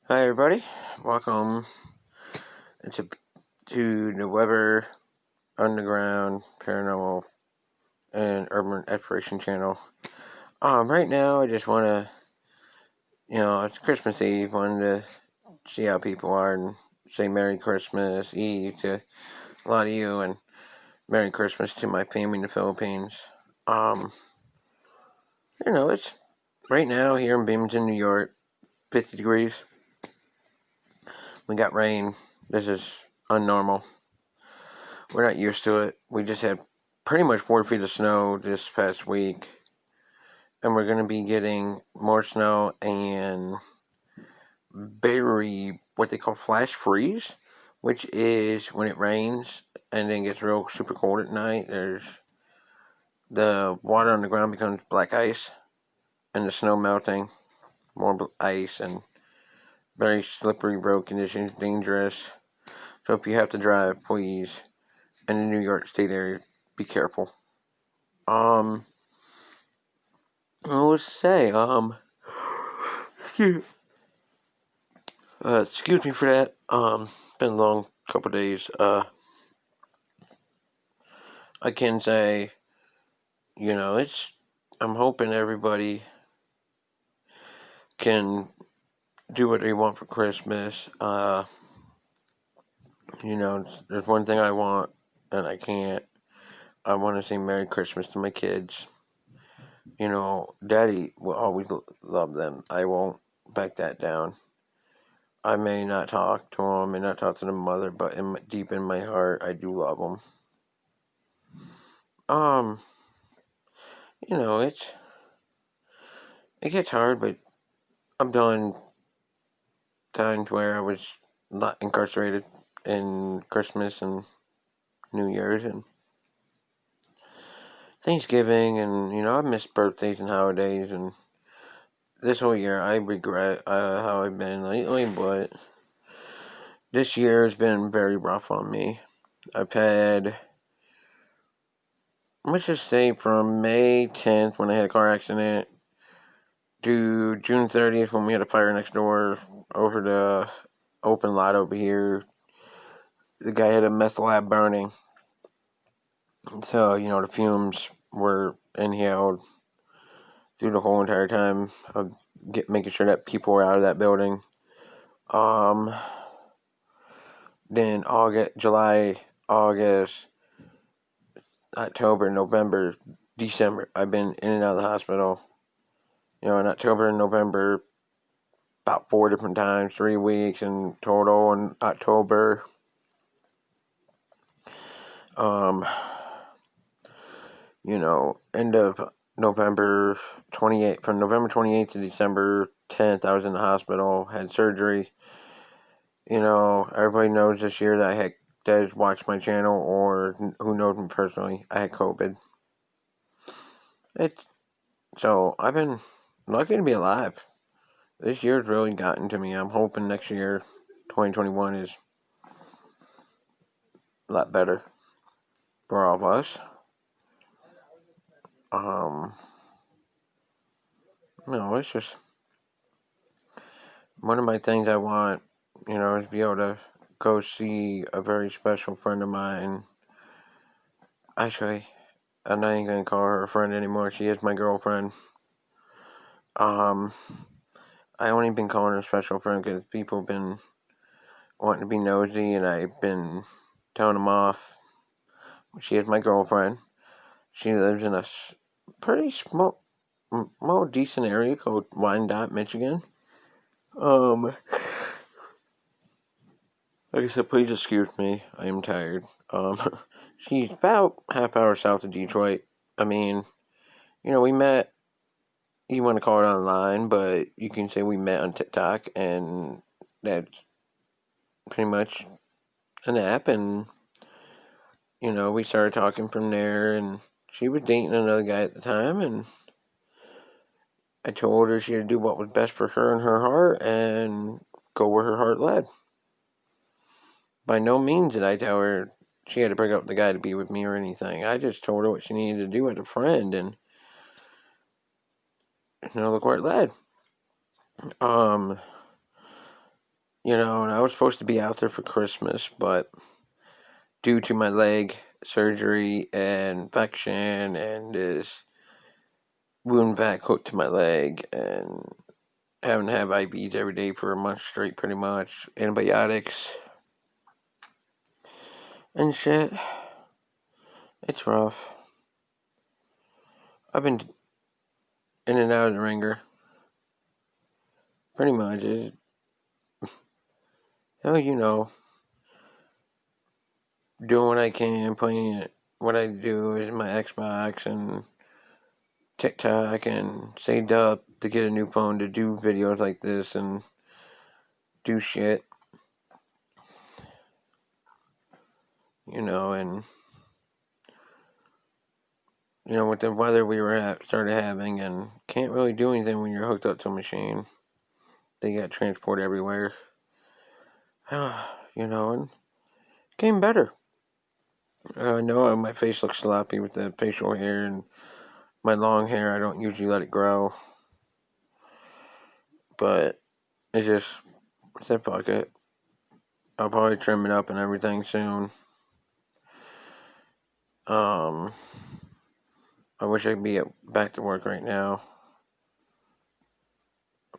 Hi, everybody. Welcome to, to the Weber Underground Paranormal and Urban Exploration channel. Right now, I just want to, it's Christmas Eve. Wanted to see how people are and say Merry Christmas Eve to a lot of you and Merry Christmas to my family in the Philippines. Um, it's right now here in Binghamton, New York, 50 degrees. We got rain. This is unnormal. We're not used to it. We just had pretty much 4 feet of snow this past week, and we're going to be getting more snow and very what they call flash freeze, which is when it rains and then gets real super cold at night. There's the water on the ground becomes black ice, and the snow melting, more ice, and very slippery road conditions, dangerous. So if you have to drive, please, in the New York State area, be careful. I was to say, excuse me for that. Been a long couple days. I can say, it's. I'm hoping everybody can do what they want for Christmas. There's one thing I want, and I can't. I want to say Merry Christmas to my kids. Daddy will always love them. I won't back that down. I may not talk to them, may not talk to the mother, but deep in my heart, I do love them. Um, it gets hard, but I've done times where I was not incarcerated in Christmas and New Year's and Thanksgiving, and I've missed birthdays and holidays, and this whole year I regret how I've been lately, but this year has been very rough on me. I've had, let's just say, from May 10th when I had a car accident to June 30th when we had a fire next door over the open lot over here. The guy had a meth lab burning. So, the fumes were inhaled through the whole entire time of making sure that people were out of that building. Then July, August, October, November, December, I've been in and out of the hospital. In October and November, about 4 different times, 3 weeks in total in October. End of November 28th, from November 28th to December 10th, I was in the hospital, had surgery. Everybody knows this year that has watched my channel or who knows me personally, I had COVID. So I've been lucky to be alive. This year's really gotten to me. I'm hoping next year, 2021, is a lot better for all of us. It's just one of my things I want, is be able to go see a very special friend of mine. Actually, I'm not even going to call her a friend anymore. She is my girlfriend. I only been calling her a special friend because people have been wanting to be nosy, and I've been telling them off. She is my girlfriend. She lives in a pretty small, decent area called Wyandotte, Michigan. Like I said, please excuse me. I am tired. She's about half hour south of Detroit. I mean, we met. You want to call it online, but you can say we met on TikTok, and that's pretty much an app. And we started talking from there, and she was dating another guy at the time, and I told her she had to do what was best for her and her heart, and go where her heart led. By no means did I tell her she had to break up with the guy to be with me or anything. I just told her what she needed to do as a friend, and look where it led. And I was supposed to be out there for Christmas, but due to my leg surgery and infection and this wound vac hooked to my leg and having to have IVs every day for a month straight, pretty much, antibiotics and shit. It's rough. I've been in and out of the ringer. Pretty much. Doing what I can, playing what I do is my Xbox and TikTok and saved up to get a new phone to do videos like this and do shit. And with the weather we started having, and can't really do anything when you're hooked up to a machine. They got transport everywhere. And came better. I know my face looks sloppy with the facial hair and my long hair. I don't usually let it grow. But I said fuck it. I'll probably trim it up and everything soon. I wish I could be back to work right now.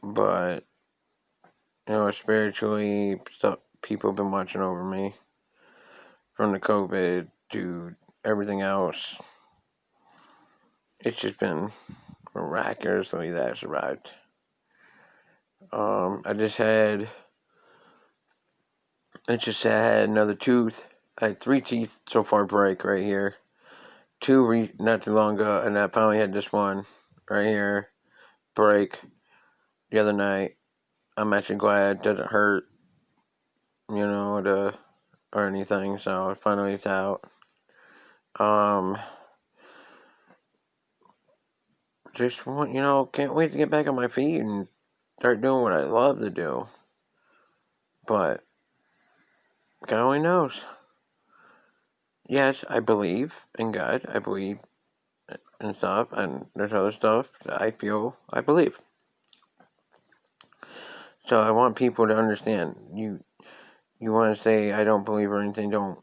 But, spiritually, people have been watching over me. From the COVID to everything else. It's just been miraculously that I survived. I had another tooth. I had 3 teeth so far break right here. 2 not too long ago, and I finally had this one right here break the other night. I'm actually glad it doesn't hurt, or anything, so finally it's out. Can't wait to get back on my feet and start doing what I love to do. But God only knows. Yes, I believe in God. I believe in stuff, and there's other stuff that I feel I believe. So I want people to understand. You want to say I don't believe or anything, don't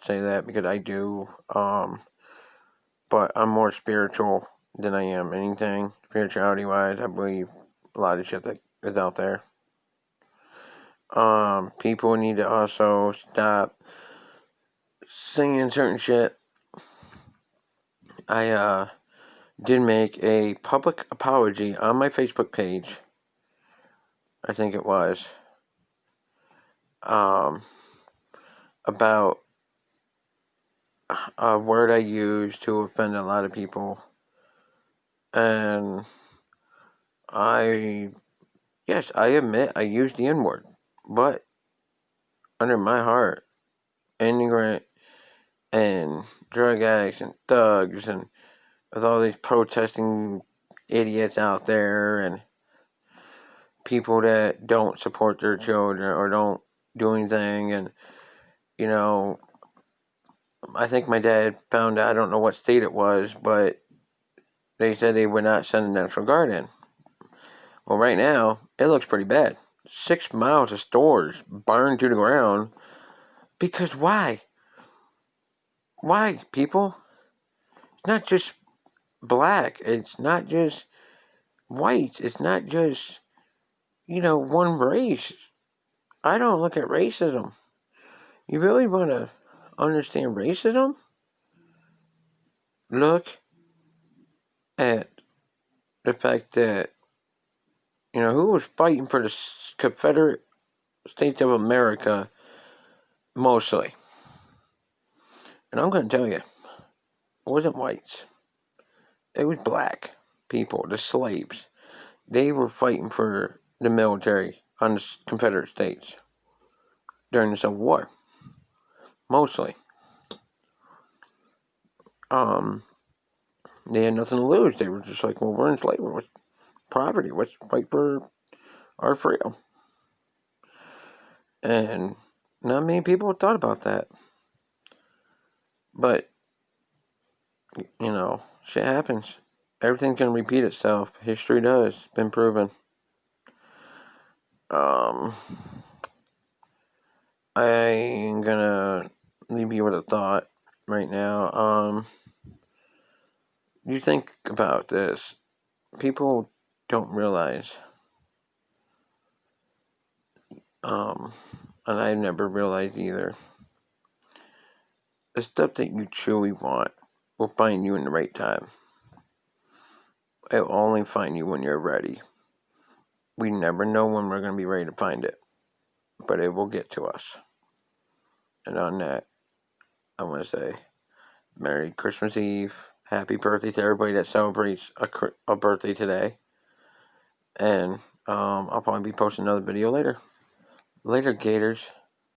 say that, because I do. But I'm more spiritual than I am anything. Spirituality-wise, I believe a lot of shit that is out there. People need to also stop saying certain shit. I did make a public apology on my Facebook page. I think it was. About a word I used to offend a lot of people. And I admit I used the N-word. But under my heart, immigrant and drug addicts and thugs and with all these protesting idiots out there and people that don't support their children or don't do anything, and I think my dad found out, I don't know what state it was, but they said they would not send the National Guard in. Well, right now, it looks pretty bad. 6 miles of stores burned to the ground. Because why? Why, people? It's not just black. It's not just white. It's not just, one race. I don't look at racism. You really want to understand racism? Look at the fact that, who was fighting for the Confederate States of America mostly. And I'm going to tell you, it wasn't whites. It was black people, the slaves. They were fighting for the military on the Confederate States during the Civil War. Mostly. They had nothing to lose. They were just like, well, we're in slavery. What's poverty? Let's fight for our freedom. And not many people thought about that. But, shit happens. Everything can repeat itself. History does. It's been proven. I'm gonna leave you with a thought right now. You think about this. People don't realize, and I never realized either, the stuff that you truly want will find you in the right time. It will only find you when you're ready. We never know when we're going to be ready to find it, but it will get to us. And on that, I want to say Merry Christmas Eve. Happy birthday to everybody that celebrates a birthday today. And I'll probably be posting another video later. Later, Gators.